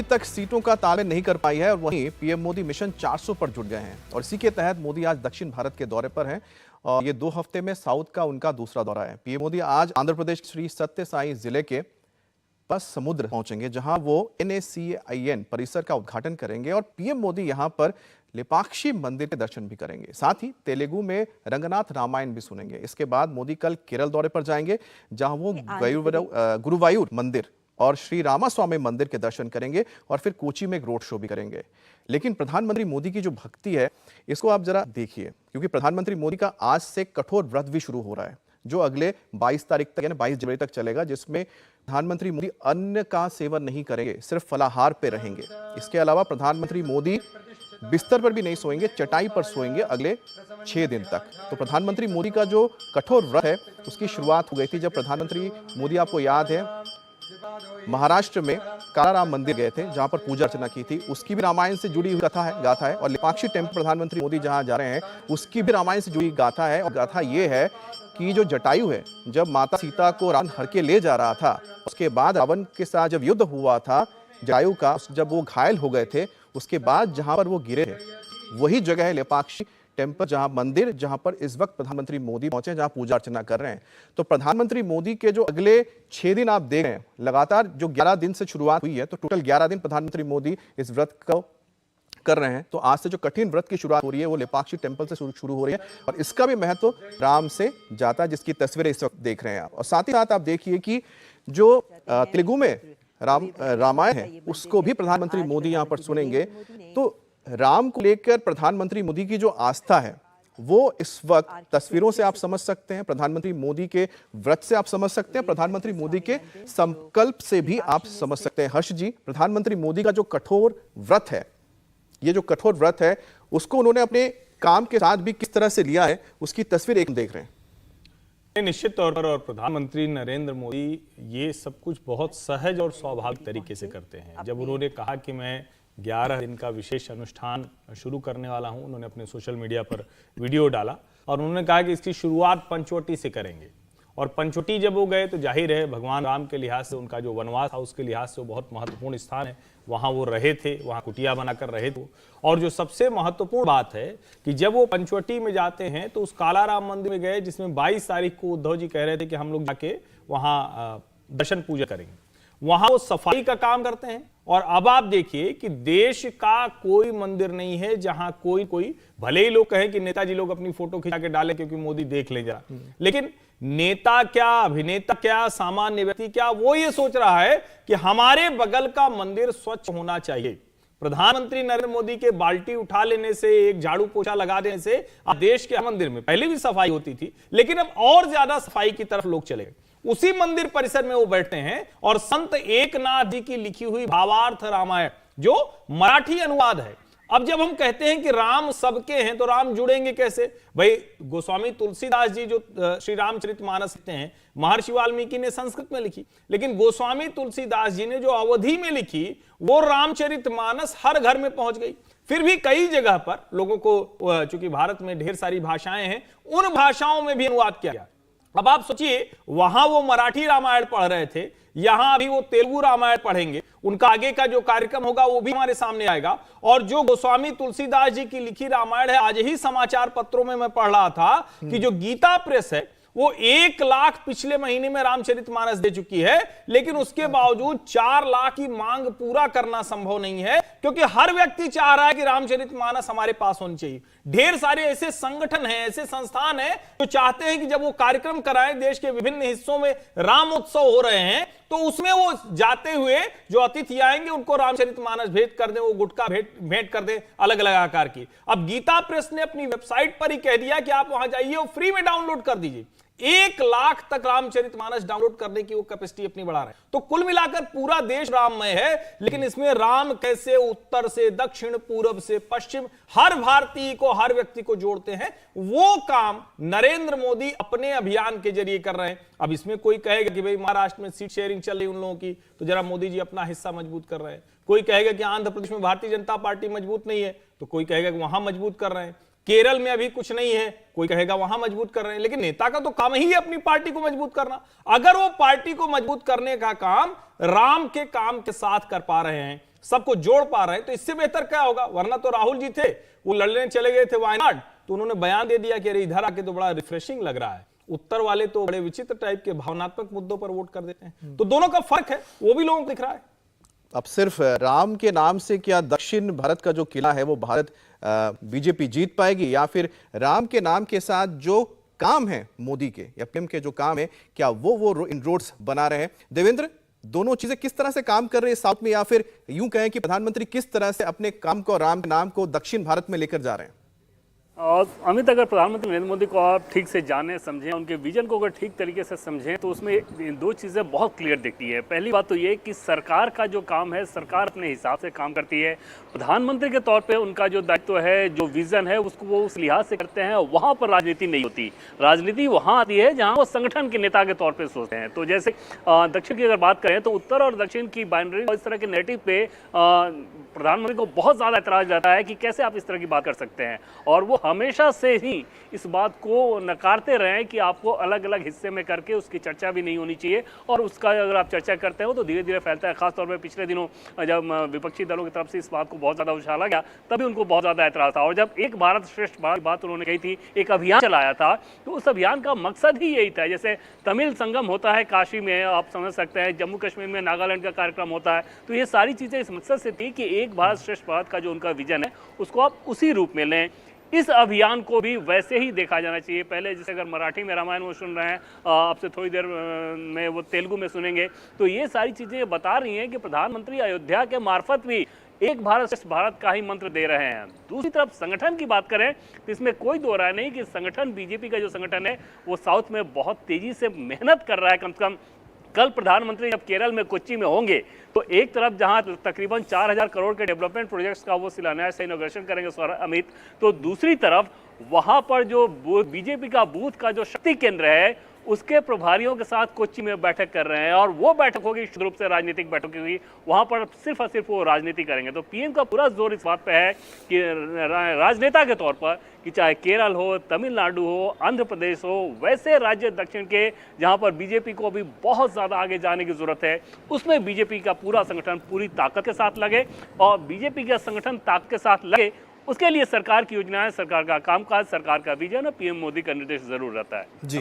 तक सीटों का तालमेल नहीं कर पाई है और वहीं पीएम मोदी मिशन 400 पर जुट गए हैं और इसी के तहत मोदी आज दक्षिण भारत के दौरे पर हैं और ये 2 हफ्ते में साउथ का उनका दूसरा दौरा है। पीएम मोदी आज आंध्र प्रदेश श्री सत्य साई जिले के बस समुद्र पहुंचेंगे जहां वो NACIN परिसर का उद्घाटन करेंगे और पीएम मोदी यहां पर लेपाक्षी मंदिर के दर्शन भी करेंगे। साथ ही तेलुगु में रंगनाथ रामायण भी सुनेंगे। इसके बाद मोदी कल केरल दौरे पर जाएंगे जहां वो गुरुवायूर मंदिर और श्री रामास्वामी मंदिर के दर्शन करेंगे और फिर कोची में एक रोड शो भी करेंगे। लेकिन प्रधानमंत्री मोदी की जो भक्ति है इसको आप जरा देखिए, क्योंकि प्रधानमंत्री मोदी का आज से कठोर व्रत भी शुरू हो रहा है जो अगले 22 तारीख तक यानी 22 जनवरी तक चलेगा, जिसमें प्रधानमंत्री मोदी अन्न का सेवन नहीं करेंगे, सिर्फ फलाहार पे रहेंगे। इसके अलावा प्रधानमंत्री मोदी बिस्तर पर भी नहीं सोएंगे, चटाई पर सोएंगे अगले 6 दिन तक। तो प्रधानमंत्री मोदी का जो कठोर व्रत है उसकी शुरुआत हो गई थी जब प्रधानमंत्री मोदी, आपको याद है, महाराष्ट्र में कालाराम मंदिर गए थे जहां पर पूजा अर्चना की थी। उसकी भी रामायण से जुड़ी हुई कथा है, गाथा है। और लेपाक्षी टेम्पल प्रधानमंत्री मोदी जहां जा रहे हैं उसकी भी रामायण से जुड़ी गाथा है। और गाथा ये है कि जो जटायु है, जब माता सीता को रावण हर के ले जा रहा था, उसके बाद रावण के साथ जब युद्ध हुआ था जटायु का, जब वो घायल हो गए थे, उसके बाद जहां पर वो गिरे थे वही जगह है लेपाक्षी टेम्पल, जहां मंदिर, जहां पर इस वक्त प्रधानमंत्री मोदी पहुंचे, जहां पूजा अर्चना कर रहे हैं। तो प्रधानमंत्री मोदी के जो अगले 6 दिन आप देख रहे हैं, लगातार जो 11 दिन से शुरुआत हुई है, तो टोटल 11 दिन प्रधानमंत्री मोदी इस व्रत को कर रहे हैं। तो आज से जो कठिन व्रत की शुरुआत हो रही है वो लेपाक्षी टेम्पल से शुरू हो रही है और इसका भी महत्व राम से जाता है, जिसकी तस्वीरें इस वक्त देख रहे हैं आप। और साथ ही साथ आप देखिए कि जो तेलुगु में रामायण है उसको भी प्रधानमंत्री मोदी यहां पर सुनेंगे। तो राम को लेकर प्रधानमंत्री मोदी की जो आस्था है वो इस वक्त तस्वीरों से आप समझ सकते हैं, प्रधानमंत्री मोदी के व्रत से आप समझ सकते हैं, प्रधानमंत्री मोदी के संकल्प से भी आप समझ सकते हैं। हर्ष जी, प्रधानमंत्री मोदी का जो कठोर व्रत है, ये जो कठोर व्रत है उसको उन्होंने अपने काम के साथ भी किस तरह से लिया है उसकी तस्वीर एक देख रहे हैं। निश्चित तौर पर और प्रधानमंत्री नरेंद्र मोदी ये सब कुछ बहुत सहज और स्वाभाविक तरीके से करते हैं। जब उन्होंने कहा कि मैं 11 दिन का विशेष अनुष्ठान शुरू करने वाला हूं, उन्होंने अपने सोशल मीडिया पर वीडियो डाला और उन्होंने कहा कि इसकी शुरुआत पंचवटी से करेंगे। और पंचवटी जब वो गए तो जाहिर है भगवान राम के लिहाज से उनका जो वनवास था उसके लिहाज से वो बहुत महत्वपूर्ण स्थान है, वहां वो रहे थे, वहां कुटिया बनाकर रहे थे। और जो सबसे महत्वपूर्ण बात है कि जब वो पंचवटी में जाते हैं तो उस कालाराम मंदिर में गए जिसमें 22 तारीख को उद्धव जी कह रहे थे कि हम लोग जाके वहां दर्शन पूजा करेंगे, वहां वो सफाई का काम करते हैं। और अब आप देखिए कि देश का कोई मंदिर नहीं है जहां कोई भले ही लोग कहें कि नेताजी लोग अपनी फोटो खिंचा के डाले क्योंकि मोदी देख ले जरा, लेकिन नेता क्या, अभिनेता क्या, सामान्य व्यक्ति क्या, वो ये सोच रहा है कि हमारे बगल का मंदिर स्वच्छ होना चाहिए। प्रधानमंत्री नरेंद्र मोदी के बाल्टी उठा लेने से, एक झाड़ू पोछा लगा देने से अब देश के मंदिर में पहले भी सफाई होती थी, लेकिन अब और ज्यादा सफाई की तरफ लोग चले गए। उसी मंदिर परिसर में वो बैठते हैं और संत एकनाथ जी की लिखी हुई भावार्थ रामायण जो मराठी अनुवाद है। अब जब हम कहते हैं कि राम सबके हैं तो राम जुड़ेंगे कैसे? भाई गोस्वामी तुलसीदास जी जो श्री रामचरितमानस लिखते हैं, महर्षि वाल्मीकि ने संस्कृत में लिखी, लेकिन गोस्वामी तुलसीदास जी ने जो अवधी में लिखी वो रामचरितमानस हर घर में पहुंच गई। फिर भी कई जगह पर लोगों को, चूंकि भारत में ढेर सारी भाषाएं हैं, उन भाषाओं में भी अनुवाद किया गया। अब आप सोचिए, वहां वो मराठी रामायण पढ़ रहे थे, यहां अभी वो तेलुगु रामायण पढ़ेंगे, उनका आगे का जो कार्यक्रम होगा वो भी हमारे सामने आएगा। और जो गोस्वामी तुलसीदास जी की लिखी रामायण है, आज ही समाचार पत्रों में मैं पढ़ रहा था कि जो गीता प्रेस है वो 1 लाख पिछले महीने में रामचरितमानस दे चुकी है, लेकिन उसके बावजूद 4 लाख की मांग पूरा करना संभव नहीं है, क्योंकि हर व्यक्ति चाह रहा है कि रामचरितमानस हमारे पास होनी चाहिए। ढेर सारे ऐसे संगठन हैं, ऐसे संस्थान हैं जो चाहते हैं कि जब वो कार्यक्रम कराएं, देश के विभिन्न हिस्सों में राम उत्सव हो रहे हैं, तो उसमें वो जाते हुए जो अतिथि आएंगे उनको रामचरितमानस भेंट कर दें, वो गुटखा भेंट कर दें अलग अलग आकार की। अब गीता प्रेस ने अपनी वेबसाइट पर ही कह दिया कि आप वहां जाइए और फ्री में डाउनलोड कर दीजिए। 1 लाख तक रामचरितमानस डाउनलोड करने की वो कैपेसिटी अपनी बढ़ा रहे हैं। तो कुल मिलाकर पूरा देश राममय है, लेकिन इसमें राम कैसे उत्तर से दक्षिण, पूरब से पश्चिम हर भारतीय को, हर व्यक्ति को जोड़ते हैं, वो काम नरेंद्र मोदी अपने अभियान के जरिए कर रहे हैं। अब इसमें कोई कहेगा कि भाई महाराष्ट्र में सीट शेयरिंग चल रही उन लोगों की, तो जरा मोदी जी अपना हिस्सा मजबूत कर रहे हैं। कोई कहेगा कि आंध्र प्रदेश में भारतीय जनता पार्टी मजबूत नहीं है, तो कोई कहेगा कि वहां मजबूत कर रहे हैं। केरल में अभी कुछ नहीं है, कोई कहेगा वहां मजबूत कर रहे हैं। लेकिन नेता का तो काम ही है अपनी पार्टी को मजबूत करना। अगर वो पार्टी को मजबूत करने का काम राम के काम के साथ कर पा रहे हैं, सबको जोड़ पा रहे हैं, तो इससे बेहतर क्या होगा। वरना तो राहुल जी थे, वो लड़ने चले गए थे वायनाड, तो उन्होंने बयान दे दिया कि अरे इधर आके तो बड़ा रिफ्रेशिंग लग रहा है। उत्तर वाले तो बड़े विचित्र टाइप के भावनात्मक मुद्दों पर वोट कर देते हैं। तो दोनों का फर्क है, वो भी लोगों को दिख रहा है। अब सिर्फ राम के नाम से क्या दक्षिण भारत का जो किला है वो भारत बीजेपी जीत पाएगी, या फिर राम के नाम के साथ जो काम है मोदी के या पीएम के जो काम है, क्या वो इन रोड्स बना रहे हैं? देवेंद्र, दोनों चीजें किस तरह से काम कर रही है साउथ में, या फिर यूं कहें कि प्रधानमंत्री किस तरह से अपने काम को, राम के नाम को दक्षिण भारत में लेकर जा रहे हैं? और अमित, अगर प्रधानमंत्री नरेंद्र मोदी को आप ठीक से जाने समझें, उनके विजन को अगर ठीक तरीके से समझें, तो उसमें दो चीज़ें बहुत क्लियर दिखती है। पहली बात तो ये कि सरकार का जो काम है, सरकार अपने हिसाब से काम करती है। प्रधानमंत्री के तौर पे उनका जो दायित्व है, जो विजन है, उसको वो उस लिहाज से करते हैं। वहाँ पर राजनीति नहीं होती। राजनीति वहाँ आती है जहाँ वो संगठन के नेता के तौर पर सोचते हैं। तो जैसे दक्षिण की अगर बात करें, तो उत्तर और दक्षिण की बाउंड्री और इस तरह के नेरेटिव पे प्रधानमंत्री को बहुत ज़्यादा एतराज़ रहता है कि कैसे आप इस तरह की बात कर सकते हैं। और वो हमेशा से ही इस बात को नकारते रहे कि आपको अलग अलग हिस्से में करके उसकी चर्चा भी नहीं होनी चाहिए, और उसका अगर आप चर्चा करते हो तो धीरे धीरे फैलता है। खासतौर पर पिछले दिनों जब विपक्षी दलों की तरफ से इस बात को बहुत ज़्यादा उछाला गया, तभी उनको बहुत ज़्यादा एतराज़ था। और जब एक भारत श्रेष्ठ भारत बात उन्होंने कही थी, एक अभियान चलाया था, तो उस अभियान का मकसद ही यही था। जैसे तमिल संगम होता है काशी में, आप समझ सकते हैं, जम्मू कश्मीर में नागालैंड का कार्यक्रम होता है, तो ये सारी चीज़ें इस मकसद से थी कि एक भारत श्रेष्ठ भारत का जो उनका विजन है, उसको आप उसी रूप में लें। इस अभियान को भी वैसे ही देखा जाना चाहिए। पहले जैसे अगर मराठी में रामायण वो सुन रहे हैं, आपसे थोड़ी देर में वो तेलुगु में सुनेंगे, तो ये सारी चीज़ें बता रही हैं कि प्रधानमंत्री अयोध्या के मार्फत भी एक भारत श्रेष्ठ भारत का ही मंत्र दे रहे हैं। दूसरी तरफ संगठन की बात करें, तो इसमें कोई दो राय नहीं कि संगठन, बीजेपी का जो संगठन है, वो साउथ में बहुत तेजी से मेहनत कर रहा है। कम से कम कल प्रधानमंत्री जब केरल में कोच्चि में होंगे, तो एक तरफ जहां तकरीबन 4000 करोड़ के डेवलपमेंट प्रोजेक्ट्स का वो शिलान्यास इनॉग्रेशन करेंगे अमित, तो दूसरी तरफ वहां पर जो बीजेपी का बूथ का जो शक्ति केंद्र है, उसके प्रभारियों के साथ कोच्चि में बैठक कर रहे हैं। और वो बैठक होगी शुद्ध रूप से राजनीतिक बैठक होगी, वहां पर सिर्फ और सिर्फ वो राजनीति करेंगे। तो पीएम का पूरा जोर इस बात पे है कि राजनेता के तौर पर, कि चाहे केरल हो, तमिलनाडु हो, आंध्र प्रदेश हो, वैसे राज्य दक्षिण के जहां पर बीजेपी को अभी बहुत ज़्यादा आगे जाने की जरूरत है, उसमें बीजेपी का पूरा संगठन पूरी ताकत के साथ लगे। और बीजेपी का संगठन ताकत के साथ लगे, उसके लिए सरकार की योजनाएं, सरकार का कामकाज, सरकार का विजन और पीएम मोदी का निर्देश जरूर रहता है। जी,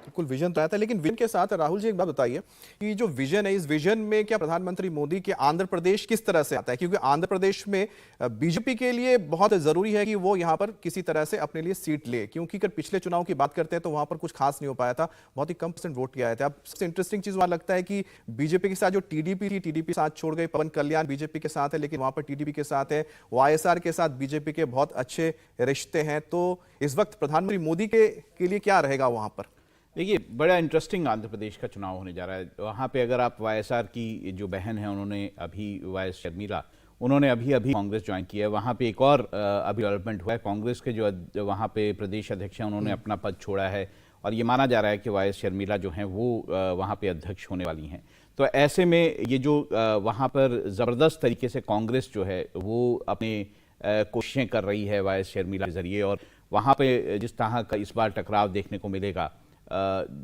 बिल्कुल विजन तो आता है, लेकिन विजन के साथ राहुल जी एक बात बताइए कि जो विजन है, इस विजन में क्या प्रधानमंत्री मोदी के आंध्र प्रदेश किस तरह से आता है? क्योंकि आंध्र प्रदेश में बीजेपी के लिए बहुत जरूरी है कि वो यहाँ पर किसी तरह से अपने लिए सीट ले, क्योंकि अगर पिछले चुनाव की बात करते हैं तो वहां पर कुछ खास नहीं हो पाया था, बहुत ही कम % वोट किया आए थे। अब सबसे इंटरेस्टिंग चीज वहां लगता है कि बीजेपी के साथ जो टीडीपी थी, टीडीपी साथ छोड़ गई, पवन कल्याण बीजेपी के साथ है, लेकिन वहां पर टीडीपी के साथ है, वाईएसआर के साथ बीजेपी के बहुत अच्छे रिश्ते हैं। तो इस वक्त प्रधानमंत्री मोदी के लिए क्या रहेगा वहां पर? देखिए, बड़ा इंटरेस्टिंग आंध्र प्रदेश का चुनाव होने जा रहा है। वहाँ पे अगर आप वाईएसआर की जो बहन है, उन्होंने अभी वाईएस शर्मिला, उन्होंने अभी कांग्रेस ज्वाइन किया है। वहाँ पे एक और अभी डेवलपमेंट हुआ है, कांग्रेस के जो वहाँ पे प्रदेश अध्यक्ष हैं, उन्होंने अपना पद छोड़ा है, और ये माना जा रहा है कि वाईएस शर्मिला जो हैं वो वहाँ पे अध्यक्ष होने वाली हैं। तो ऐसे में ये जो वहाँ पर ज़बरदस्त तरीके से कांग्रेस जो है वो अपने कोशिशें कर रही है वाईएस शर्मिला के जरिए, और वहाँ पे जिस तरह का इस बार टकराव देखने को मिलेगा,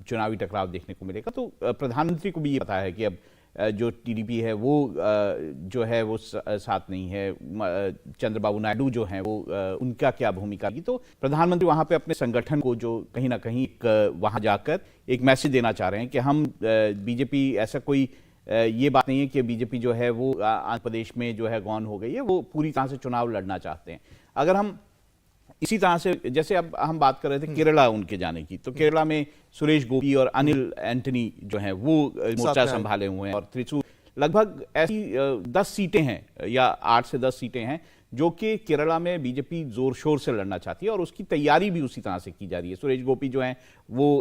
चुनावी टकराव देखने को मिलेगा, तो प्रधानमंत्री को भी ये पता है कि अब जो टीडीपी है वो जो है वो साथ नहीं है, चंद्रबाबू नायडू जो हैं वो उनका क्या भूमिका की। तो प्रधानमंत्री वहाँ पे अपने संगठन को जो कहीं ना कहीं वहाँ जाकर एक मैसेज देना चाह रहे हैं कि हम बीजेपी, ऐसा कोई ये बात नहीं है कि बीजेपी जो है वो आंध्र प्रदेश में जो है गौन हो गई है, वो पूरी तरह से चुनाव लड़ना चाहते हैं। अगर हम इसी तरह से, जैसे अब हम बात कर रहे थे केरला उनके जाने की, तो केरला में सुरेश गोपी और अनिल एंटनी जो हैं वो मोर्चा संभाले हुए हैं, और त्रिशूर लगभग ऐसी 10 सीटें हैं या 8 से 10 सीटें हैं जो कि केरला में बीजेपी जोर शोर से लड़ना चाहती है, और उसकी तैयारी भी उसी तरह से की जा रही है। सुरेश गोपी जो हैं वो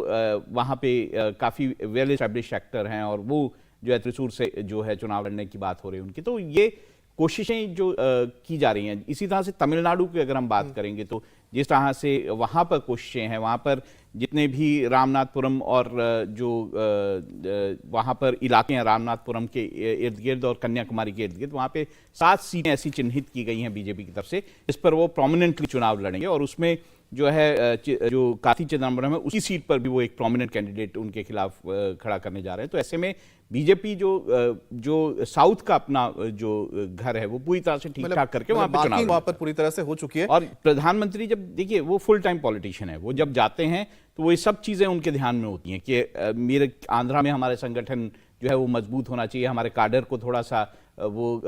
वहाँ पे काफ़ी वेल एस्टैब्लिश एक्टर हैं, और वो जो है त्रिशूर से जो है चुनाव लड़ने की बात हो रही है उनकी। तो ये कोशिशें जो की जा रही हैं। इसी तरह से तमिलनाडु की अगर हम बात करेंगे, तो जिस तरह से वहाँ पर कोशिशें हैं, वहाँ पर जितने भी रामनाथपुरम और जो वहाँ पर इलाके हैं रामनाथपुरम के इर्द गिर्द और कन्याकुमारी के इर्द गिर्द, वहाँ पे 7 सीटें ऐसी चिन्हित की गई हैं बीजेपी की तरफ से, इस पर वो प्रोमिनेंटली चुनाव लड़ेंगे, और उसमें जो है जो कार्ति चिदम्बरम है उसकी सीट पर भी वो एक प्रोमिनेंट कैंडिडेट उनके खिलाफ खड़ा करने जा रहे हैं। तो ऐसे में बीजेपी जो साउथ का अपना जो घर है वो पूरी तरह से ठीक ठाक करके वहां पे चुनाव वहां पर पूरी तरह से हो चुकी है। और प्रधानमंत्री जब देखिए वो फुल टाइम पॉलिटिशियन है, वो जब जाते हैं तो वो ये सब चीजें उनके ध्यान में होती हैं कि मेरे आंध्रा में हमारे संगठन जो है वो मजबूत होना चाहिए, हमारे काडर को थोड़ा सा वो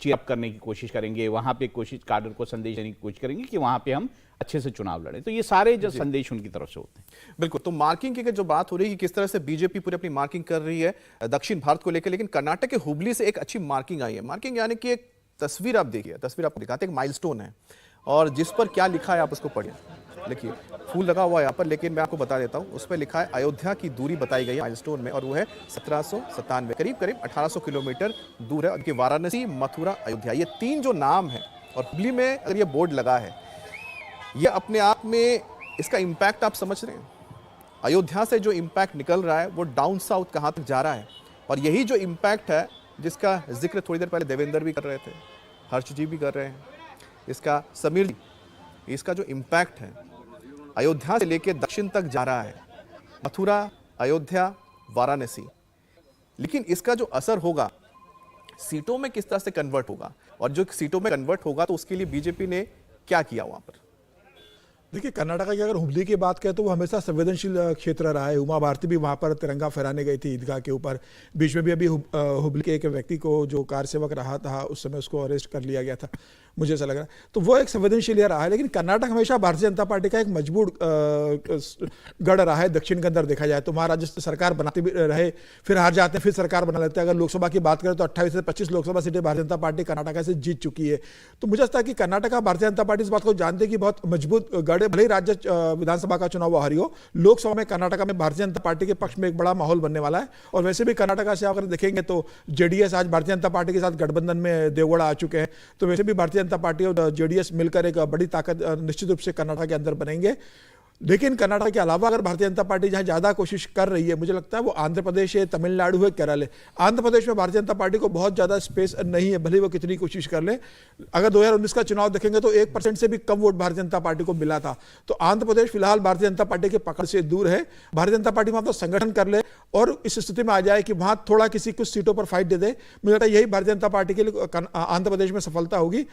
चीयअप करने की कोशिश करेंगे, वहां पे काडर को संदेश देने की कोशिश करेंगे कि वहां पे हम अच्छे से चुनाव लड़े। तो ये सारे जो संदेश उनकी तरफ से होते हैं। बिल्कुल। तो मार्किंग की जो बात हो रही है कि किस तरह से बीजेपी पूरी अपनी मार्किंग कर रही है दक्षिण भारत को लेकर, लेकिन कर्नाटक के हुबली से एक अच्छी मार्किंग आई है। मार्किंग यानी कि एक तस्वीर आप देखिए, तस्वीर आपको दिखाते हैं, एक माइलस्टोन है और जिस पर क्या लिखा है आप उसको पढ़िए। देखिए फूल लगा हुआ है यहाँ पर, लेकिन मैं आपको बता देता हूँ उस पर लिखा है अयोध्या की दूरी बताई गई है माइलस्टोन में, और वो है 1797, करीब करीब 1800 किलोमीटर दूर है। उनके वाराणसी, मथुरा, अयोध्या, ये 3 जो नाम है। और हुबली में अगर ये बोर्ड लगा है, ये अपने आप में इसका इम्पैक्ट आप समझ रहे हैं। अयोध्या से जो इम्पैक्ट निकल रहा है वो डाउन साउथ कहाँ तक जा रहा है, और यही जो इम्पैक्ट है जिसका जिक्र थोड़ी देर पहले देवेंद्र भी कर रहे थे, हर्ष जी भी कर रहे हैं, इसका समीर जी, इसका जो इम्पैक्ट है अयोध्या से लेकर दक्षिण तक जा रहा है, मथुरा, अयोध्या, वाराणसी। लेकिन इसका जो असर होगा सीटों में किस तरह से कन्वर्ट होगा, और जो सीटों में कन्वर्ट होगा तो उसके लिए बीजेपी ने क्या किया वहां पर। देखिए कर्नाटक की अगर हुबली की बात करें तो वो हमेशा संवेदनशील क्षेत्र रहा है। उमा भारती भी वहाँ पर तिरंगा फहराने गई थी ईदगाह के ऊपर। बीच में भी अभी हुबली के एक व्यक्ति को जो कार सेवक रहा था उस समय उसको अरेस्ट कर लिया गया था, मुझे ऐसा लग रहा है। तो वो एक संवेदनशील रहा है। लेकिन कर्नाटक हमेशा भारतीय जनता पार्टी का एक मजबूत गढ़ रहा है दक्षिण के अंदर देखा जाए तो। वहाँ राज्य सरकार बनाते भी रहे, फिर हार जाते हैं, फिर सरकार बना लेते हैं। अगर लोकसभा की बात करें तो 28 से 25 लोकसभा सीटें भारतीय जनता पार्टी कर्नाटक से जीत चुकी है। तो मुझे लगता है कि कर्नाटक का भारतीय जनता पार्टी इस बात को जानते हैं कि बहुत मजबूत गढ़ है। भले ही राज्य विधानसभा का चुनाव हारी हो, लोकसभा में कर्नाटक में भारतीय जनता पार्टी के पक्ष में एक बड़ा माहौल बनने वाला है। और वैसे भी कर्नाटक से अगर देखेंगे तो जेडीएस आज भारतीय जनता पार्टी के साथ गठबंधन में देवगौड़ा आ चुके हैं। तो वैसे भी भारतीय जनता पार्टी और जेडीएस मिलकर एक बड़ी ताकत निश्चित रूप से कर्नाटक के अंदर बनेंगे। लेकिन कर्नाटक के अलावा अगर भारतीय जनता पार्टी जहां ज्यादा कोशिश कर रही है, मुझे लगता है वो आंध्र प्रदेश है, तमिलनाडु है, केरल है। आंध्र प्रदेश में भारतीय जनता पार्टी को बहुत ज्यादा स्पेस नहीं है, भले वो कितनी कोशिश कर ले। अगर 2019 का चुनाव देखेंगे तो 1% से भी कम वोट भारतीय जनता पार्टी को मिला था। तो आंध्र प्रदेश फिलहाल भारतीय जनता पार्टी के पकड़ से दूर है। भारतीय जनता पार्टी वहां तो संगठन कर ले और इस स्थिति में आ जाए कि वहां थोड़ा किसी कुछ सीटों पर फाइट दे दे, मुझे लगता है यही भारतीय जनता पार्टी के लिए आंध्र प्रदेश में सफलता होगी।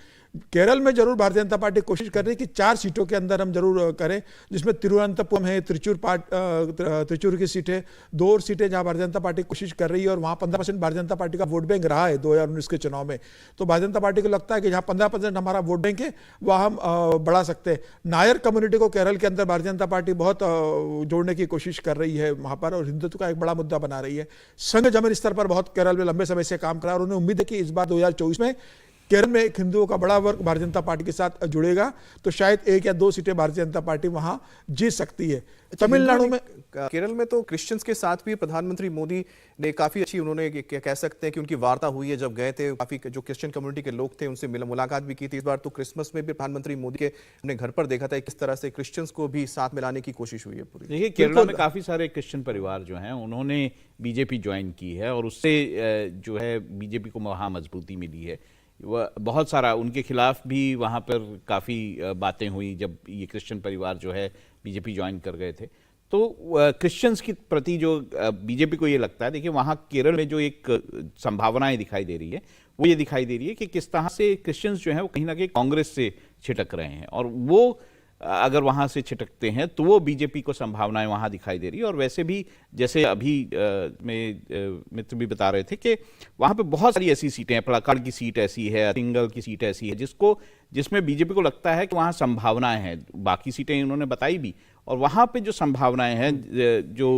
केरल में जरूर भारतीय जनता पार्टी कोशिश कर रही है कि 4 सीटों के अंदर हम जरूर करें, जिसमें तिरुवनंतपुरम है, त्रिचूर की सीट है, 2 और सीटें जहां भारतीय जनता पार्टी कोशिश कर रही है। और वहां 15% भारतीय जनता पार्टी का वोट बैंक रहा है 2019 के चुनाव में। तो भारतीय जनता पार्टी को लगता है कि जहां 15% हमारा वोट बैंक है वहां हम बढ़ा सकते हैं। नायर कम्युनिटी को केरल के अंदर भारतीय जनता पार्टी बहुत जोड़ने की कोशिश कर रही है वहां पर, और हिंदुत्व का एक बड़ा मुद्दा बना रही है। संघ जमीन स्तर पर बहुत केरल में लंबे समय से काम करा, और उन्हें उम्मीद है कि इस बार 2024 में केरल में एक हिंदुओं का बड़ा वर्ग भारतीय जनता पार्टी के साथ जुड़ेगा, तो शायद 1 या 2 सीटें भारतीय जनता पार्टी वहां जीत सकती है। तमिलनाडु में, केरल में तो क्रिश्चियंस के साथ भी प्रधानमंत्री मोदी ने काफी अच्छी, उन्होंने कह सकते हैं कि उनकी वार्ता हुई है। जब गए थे काफी जो क्रिश्चियन कम्युनिटी के लोग थे उनसे मुलाकात भी की थी। इस बार तो क्रिसमस में भी प्रधानमंत्री मोदी के अपने घर पर देखा था, किस तरह से क्रिश्चियंस को भी साथ मिलाने की कोशिश हुई है पूरी। देखिए केरल में काफी सारे क्रिश्चियन परिवार जो हैं उन्होंने बीजेपी ज्वाइन की है, और उससे जो है बीजेपी को वहां मजबूती मिली है। बहुत सारा उनके खिलाफ भी वहाँ पर काफ़ी बातें हुई जब ये क्रिश्चियन परिवार जो है बीजेपी ज्वाइन कर गए थे। तो क्रिश्चियंस के प्रति जो बीजेपी को ये लगता है, देखिए वहाँ केरल में जो एक संभावनाएं दिखाई दे रही है वो ये दिखाई दे रही है कि किस तरह से क्रिश्चियंस जो हैं वो कहीं ना कहीं कांग्रेस से छिटक रहे हैं, और वो अगर वहाँ से छिटकते हैं तो वो बीजेपी को संभावनाएं वहाँ दिखाई दे रही है। और वैसे भी जैसे अभी मित्र भी बता रहे थे कि वहाँ पे बहुत सारी ऐसी सीटें हैं, पलाक्कड़ की सीट ऐसी है, सिंगल की सीट ऐसी है जिसमें बीजेपी को लगता है कि वहाँ संभावनाएं हैं। बाकी सीटें इन्होंने बताई भी, और वहाँ पे जो संभावनाएं हैं जो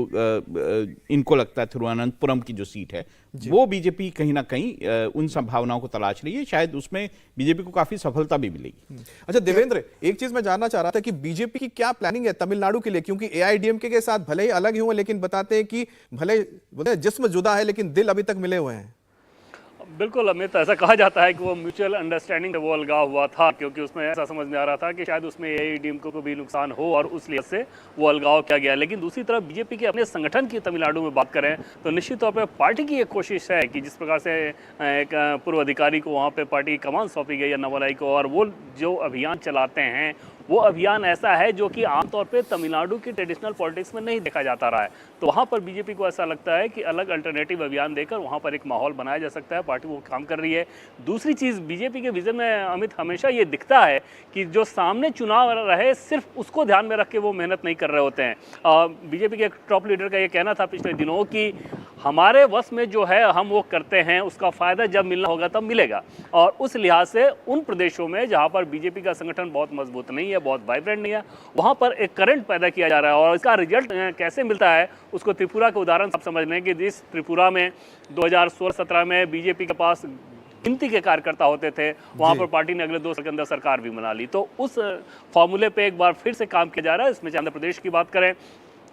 इनको लगता है तिरुवनंतपुरम की जो सीट है वो बीजेपी कहीं ना कहीं उन संभावनाओं को तलाश रही है, शायद उसमें बीजेपी को काफी सफलता भी मिलेगी। अच्छा देवेंद्र, एक चीज मैं जानना चाह रहा था कि बीजेपी की क्या प्लानिंग है तमिलनाडु के लिए, क्योंकि एआईडीएमके के साथ भले ही अलग ही हुए लेकिन बताते हैं कि भले जिस्म जुदा है लेकिन दिल अभी तक मिले हुए हैं। बिल्कुल अमित, ऐसा कहा जाता है कि वो म्यूचुअल अंडरस्टैंडिंग से वो अलगाव हुआ था, क्योंकि उसमें ऐसा समझ में आ रहा था कि शायद उसमें एआईडीएमके को भी नुकसान हो और उस लिहाज से वो अलगाव किया गया। लेकिन दूसरी तरफ बीजेपी के अपने संगठन की तमिलनाडु में बात करें तो निश्चित तौर पर पार्टी की एक कोशिश है कि जिस प्रकार से एक पूर्व अधिकारी को वहाँ पर पार्टी की कमान सौंपी गई है नवलाई को, और वो जो अभियान चलाते हैं वो अभियान ऐसा है जो कि आमतौर पे तमिलनाडु की ट्रेडिशनल पॉलिटिक्स में नहीं देखा जाता रहा है। तो वहाँ पर बीजेपी को ऐसा लगता है कि अलग अल्टरनेटिव अभियान देकर वहाँ पर एक माहौल बनाया जा सकता है। पार्टी वो काम कर रही है। दूसरी चीज़ बीजेपी के विजन में अमित हमेशा ये दिखता है कि जो सामने चुनाव रहे सिर्फ उसको ध्यान में रख के वो मेहनत नहीं कर रहे होते हैं। बीजेपी के एक टॉप लीडर का ये कहना था पिछले दिनों कि हमारे वश में जो है हम वो करते हैं, उसका फ़ायदा जब मिलना होगा तब मिलेगा। और उस लिहाज से उन प्रदेशों में जहाँ पर बीजेपी का संगठन बहुत मजबूत नहीं है, बहुत वाइब्रेंट नहीं है, वहाँ पर एक करंट पैदा किया जा रहा है। और इसका रिजल्ट कैसे मिलता है उसको त्रिपुरा के उदाहरण से आप समझ लें कि जिस त्रिपुरा में 2016-17 में बीजेपी के पास गिनती के कार्यकर्ता होते थे, वहाँ पर पार्टी ने अगले 2 साल के अंदर सरकार भी बना ली। तो उस फॉर्मूले पे एक बार फिर से काम किया जा रहा है। इसमें आंध्र प्रदेश की बात करें,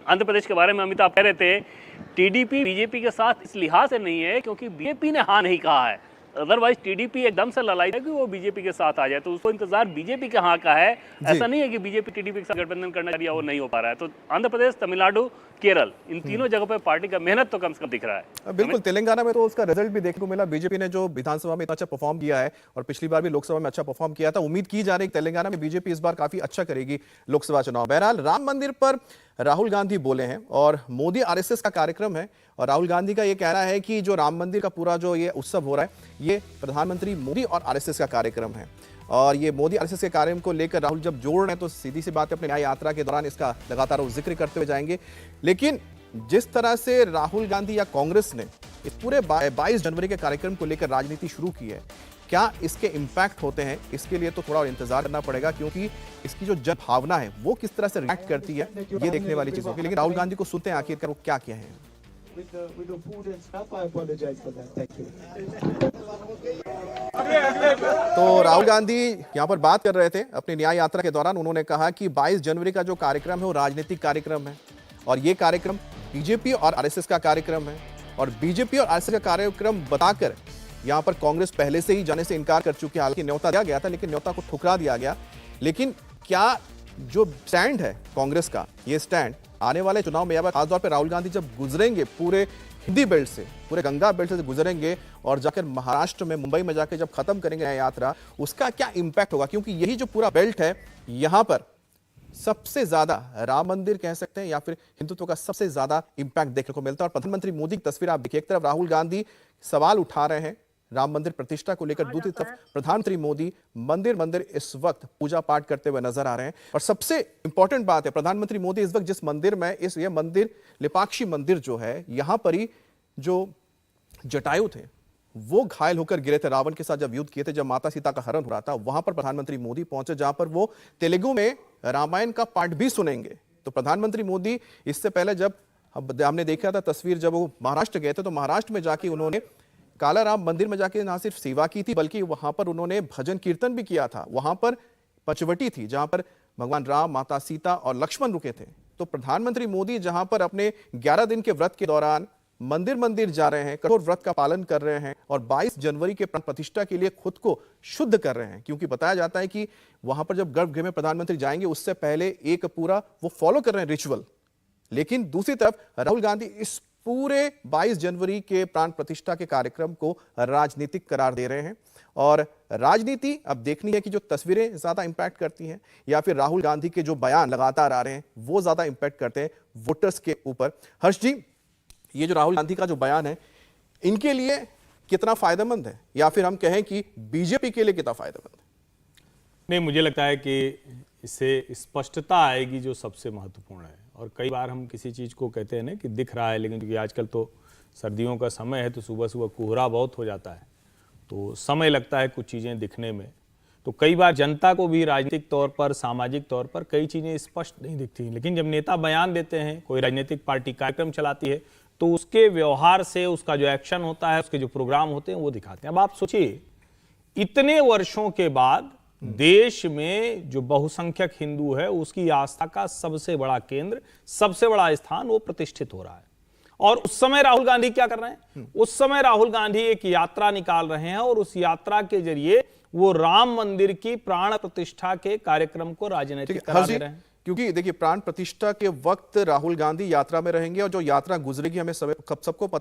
आंध्र प्रदेश के बारे में अमिताभ कह रहे थे टीडीपी बीजेपी के साथ इस लिहाज से नहीं है क्योंकि बीजेपी ने हाँ नहीं कहा है। अदरवाइज टीडीपी एकदम से ललाई है कि वो बीजेपी के साथ आ जाए, तो उसको इंतजार बीजेपी के हाँ का है। ऐसा नहीं है कि बीजेपी टीडीपी के साथ गठबंधन करना चाहिए, वो नहीं हो पा रहा है। तो आंध्र प्रदेश, तमिलनाडु, केरल, इन तीनों जगहों पर पार्टी का मेहनत तो कम से कम दिख रहा है। बिल्कुल, तेलंगाना में तो उसका रिजल्ट भी देखने को मिला। बीजेपी ने जो विधानसभा में इतना अच्छा परफॉर्म किया है और पिछली बार भी लोकसभा में अच्छा परफॉर्म किया था, उम्मीद की जा रही है कि तेलंगाना में बीजेपी इस बार काफी अच्छा करेगी लोकसभा चुनाव। बहरहाल राम मंदिर पर राहुल गांधी बोले हैं और मोदी आरएसएस का कार्यक्रम है और राहुल गांधी का ये कहना है कि जो राम मंदिर का पूरा जो ये उत्सव हो रहा है ये प्रधानमंत्री मोदी और आरएसएस का कार्यक्रम है। और ये मोदी आरएसएस के कार्यक्रम को लेकर राहुल जब जोड़ रहे हैं तो सीधी सी बात है, अपने न्याय यात्रा के दौरान इसका लगातार वो जिक्र करते हुए जाएंगे। लेकिन जिस तरह से राहुल गांधी या कांग्रेस ने इस पूरे 22 जनवरी के कार्यक्रम को लेकर राजनीति शुरू की है, क्या इसके इम्पैक्ट होते हैं, इसके लिए तो थोड़ा और इंतजार करना पड़ेगा क्योंकि इसकी जो जन भावना है वो किस तरह से रिएक्ट करती है ये देखने वाली चीज होगी। लेकिन राहुल गांधी को सुनते हैं आखिरकार वो क्या क्या है। तो राहुल गांधी यहाँ पर बात कर रहे थे अपनी न्याय यात्रा के दौरान। उन्होंने कहा कि 22 जनवरी का जो कार्यक्रम है वो राजनीतिक कार्यक्रम है और ये कार्यक्रम बीजेपी और आरएसएस का कार्यक्रम है और बीजेपी और आरएसएस का कार्यक्रम बताकर यहाँ पर कांग्रेस पहले से ही जाने से इनकार कर चुकी है। हालांकि न्योता दिया गया था लेकिन न्योता को ठुकरा दिया गया। लेकिन क्या जो स्टैंड है कांग्रेस का, ये स्टैंड आने वाले चुनाव में खासतौर पर राहुल गांधी जब गुजरेंगे पूरे हिंदी बेल्ट से, पूरे गंगा बेल्ट से गुजरेंगे और जाकर महाराष्ट्र में, मुंबई में जाकर जब खत्म करेंगे यात्रा, उसका क्या इंपैक्ट होगा? क्योंकि यही जो पूरा बेल्ट है यहाँ पर सबसे ज्यादा राम मंदिर कह सकते हैं या फिर हिंदुत्व का सबसे ज्यादा इंपैक्ट देखने को मिलता है। और प्रधानमंत्री मोदी की तस्वीर आप देखिए, एक तरफ राहुल गांधी सवाल उठा रहे हैं राम मंदिर प्रतिष्ठा को लेकर, दूसरी तरफ प्रधानमंत्री मोदी मंदिर इस वक्त पूजा पाठ करते हुए नजर आ रहे हैं। और सबसे इंपॉर्टेंट बात है, प्रधानमंत्री मोदी इस वक्त जिस मंदिर में, ये मंदिर लिपाक्षी मंदिर जो है, यहां पर ही जो जटायु थे वो घायल होकर गिरे थे रावण के साथ जब युद्ध किए थे, जब माता सीता का हरण हो रहा था, वहां पर प्रधानमंत्री मोदी पहुंचे जहां पर वो तेलुगु में रामायण का पाठ भी सुनेंगे। तो प्रधानमंत्री मोदी इससे पहले जब हमने देखा था तस्वीर, जब वो महाराष्ट्र गए थे तो महाराष्ट्र में जाके उन्होंने काला राम मंदिर में जाके ना सिर्फ सेवा की थी बल्कि वहां पर उन्होंने भजन कीर्तन भी किया था। वहां पर पंचवटी थी जहां पर भगवान राम, माता सीता और लक्ष्मण रुके थे। तो प्रधानमंत्री मोदी जहां पर अपने 11 दिन के व्रत के दौरान मंदिर जा रहे हैं, कठोर व्रत का पालन कर रहे हैं और 22 जनवरी के प्राण प्रतिष्ठा के लिए खुद को शुद्ध कर रहे हैं। क्योंकि बताया जाता है कि वहां पर जब गर्भगृह में प्रधानमंत्री जाएंगे उससे पहले एक पूरा वो फॉलो कर रहे हैं रिचुअल। लेकिन दूसरी तरफ राहुल गांधी इस पूरे 22 जनवरी के प्राण प्रतिष्ठा के कार्यक्रम को राजनीतिक करार दे रहे हैं। और राजनीति अब देखनी है कि जो तस्वीरें ज्यादा इंपैक्ट करती हैं या फिर राहुल गांधी के जो बयान लगातार आ रहे हैं वो ज्यादा इंपैक्ट करते हैं वोटर्स के ऊपर। हर्ष जी, ये जो राहुल गांधी का जो बयान है इनके लिए कितना फायदेमंद है या फिर हम कहें कि बीजेपी के लिए कितना फायदेमंद है? नहीं, मुझे लगता है कि इससे स्पष्टता आएगी जो सबसे महत्वपूर्ण है। और कई बार हम किसी चीज़ को कहते हैं ना कि दिख रहा है, लेकिन क्योंकि आजकल तो सर्दियों का समय है तो सुबह सुबह कोहरा बहुत हो जाता है तो समय लगता है कुछ चीज़ें दिखने में। तो कई बार जनता को भी राजनीतिक तौर पर, सामाजिक तौर पर कई चीज़ें स्पष्ट नहीं दिखती। लेकिन जब नेता बयान देते हैं, कोई राजनीतिक पार्टी कार्यक्रम चलाती है तो उसके व्यवहार से, उसका जो एक्शन होता है, उसके जो प्रोग्राम होते हैं वो दिखाते हैं। अब आप सोचिए, इतने वर्षों के बाद देश में जो बहुसंख्यक हिंदू है उसकी आस्था का सबसे बड़ा केंद्र, सबसे बड़ा स्थान वो प्रतिष्ठित हो रहा है। और उस समय राहुल गांधी क्या कर रहे हैं? उस समय राहुल गांधी एक यात्रा निकाल रहे हैं और उस यात्रा के जरिए वो राम मंदिर की प्राण प्रतिष्ठा के कार्यक्रम को राजनीतिक करा दे रहे हैं। क्योंकि देखिए प्राण प्रतिष्ठा के वक्त राहुल गांधी यात्रा में रहेंगे और जो यात्रा गुजरेगी हमें सबको पता